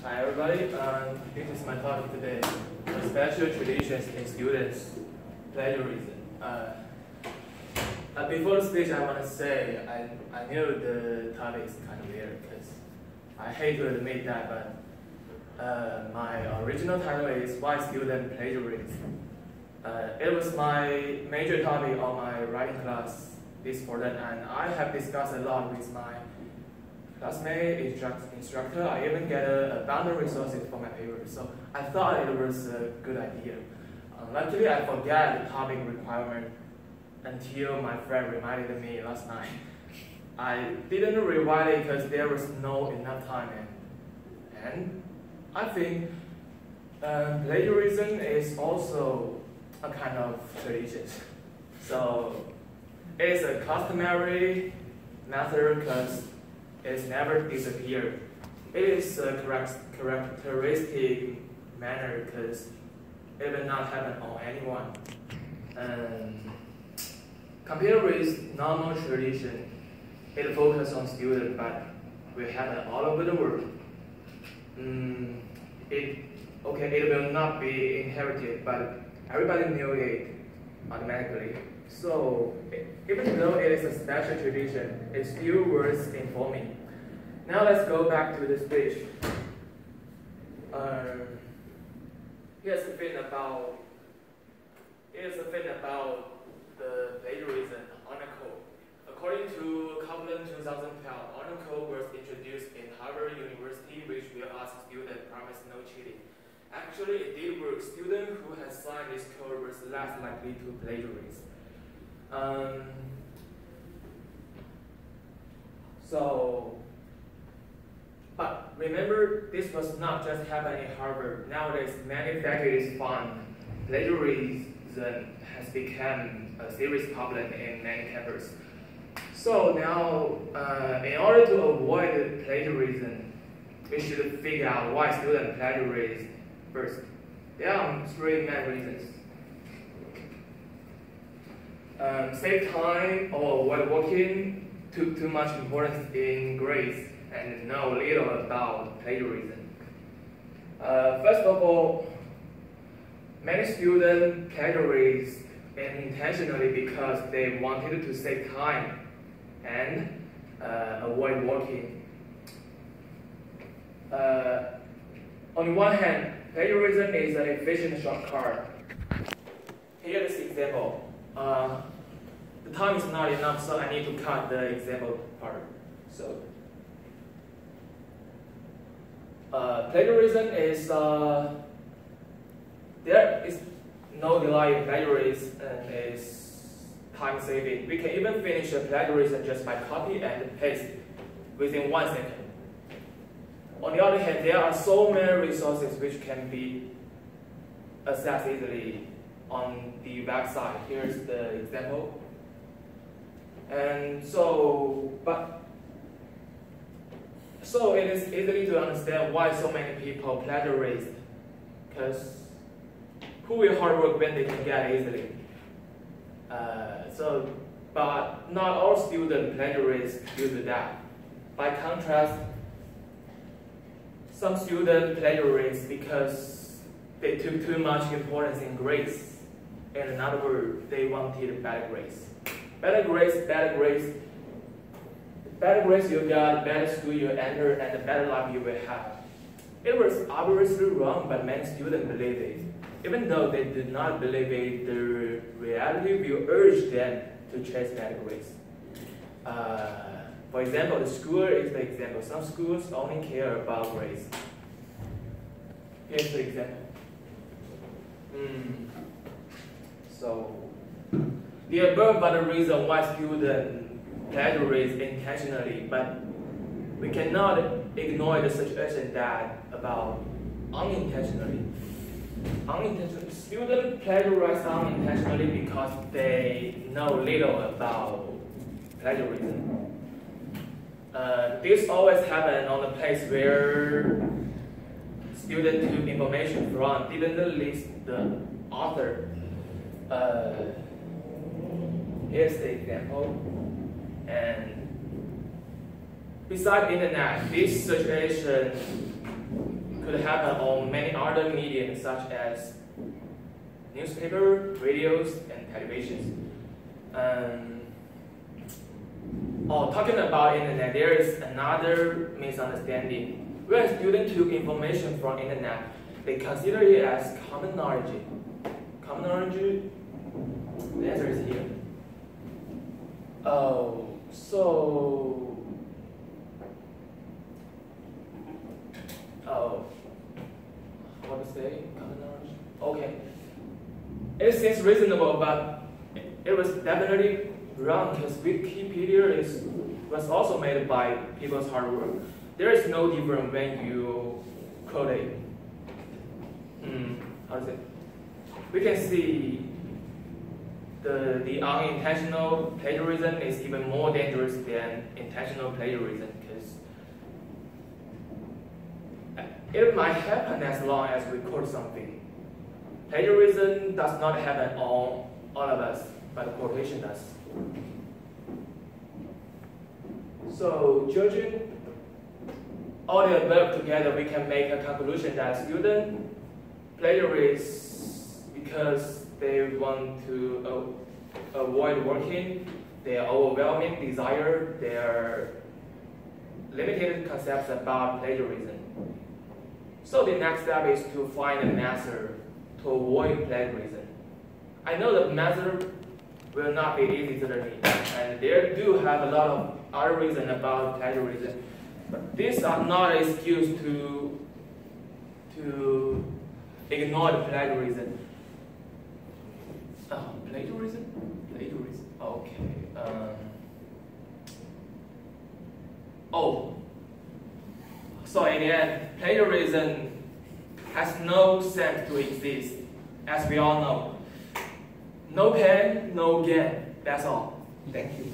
Hi everybody, this is my topic today, special traditions in students, plagiarism. Before the speech I want to say, I knew the topic is kind of weird because I hate to admit that, but my original title is Why Student Plagiarism. It was my major topic on my writing class this fall, and I have discussed a lot with my classmate, instructor. I even get a bundle resources for my paper, so I thought it was a good idea. Luckily, I forgot the topic requirement until my friend reminded me last night. I didn't rewrite it because there was no enough time, and I think plagiarism is also a kind of tradition. So it's a customary method because it's never disappeared. It is a characteristic manner because it will not happen on anyone. And compared with normal tradition, it focuses on students, but will happen all over the world. It will not be inherited, but everybody knew it automatically. So even though it is a special tradition, it's still worth informing. Now let's go back to the speech. Here's the thing about the plagiarism article. According to Kaplan 2012, article was introduced in Harvard University, which will ask students promise no cheating. Actually, it did work. Students who had signed this code was less likely to plagiarize. But remember, this was not just happening in Harvard. Nowadays, many faculties find plagiarism has become a serious problem in many campuses. So now, in order to avoid plagiarism, we should figure out why students plagiarize first. There are three main reasons. Save time or avoid working, took too much importance in grades, and know little about plagiarism. First of all, many students plagiarize intentionally because they wanted to save time and avoid working. On one hand, plagiarism is an efficient shortcut. Here is the example. The time is not enough, so I need to cut the example part. So, plagiarism is there is no delay in plagiarism and is time saving. We can even finish a plagiarism just by copy and paste within 1 second. On the other hand, there are so many resources which can be accessed easily on the website. Here's the example. And so it is easy to understand why so many people plagiarize, because who will hard work when they can get easily? But not all students plagiarize due to that. By contrast, some students plagiarize because they took too much importance in grades. In other words, they wanted better grades. Better grades you got, better school you enter, and the better life you will have. It was obviously wrong, but many students believe it. Even though they did not believe it, the reality will urge them to chase better grades. For example, the school is the example. Some schools only care about grades. Here's the example. So, the above are the reason why students plagiarize intentionally, but we cannot ignore the situation that about unintentionally. Students plagiarize unintentionally because they know little about plagiarism. This always happens on the place where students took information from, didn't list the author. Here's the example. And besides internet, this situation could happen on many other mediums such as newspaper, radios, and televisions. Talking about internet, there is another misunderstanding. When students took information from internet, they consider it as common knowledge. Common knowledge, the answer is here. What to say? Common knowledge? Okay. It seems reasonable, but it was definitely wrong because Wikipedia was also made by people's hard work. There is no difference when you code it. How to say? We can see the unintentional plagiarism is even more dangerous than intentional plagiarism because it might happen as long as we quote something. Plagiarism does not happen on all of us, but quotation does. So, judging all the above together, we can make a conclusion that students plagiarize because they want to avoid working, their overwhelming desire, their limited concepts about plagiarism. So the next step is to find a method to avoid plagiarism. I know the method will not be easy to learn, and there do have a lot of other reasons about plagiarism, but these are not an excuse to ignore the plagiarism. Plagiarism? Plagiarism. Okay. So in the end, plagiarism has no sense to exist, as we all know. No pain, no gain. That's all. Thank you.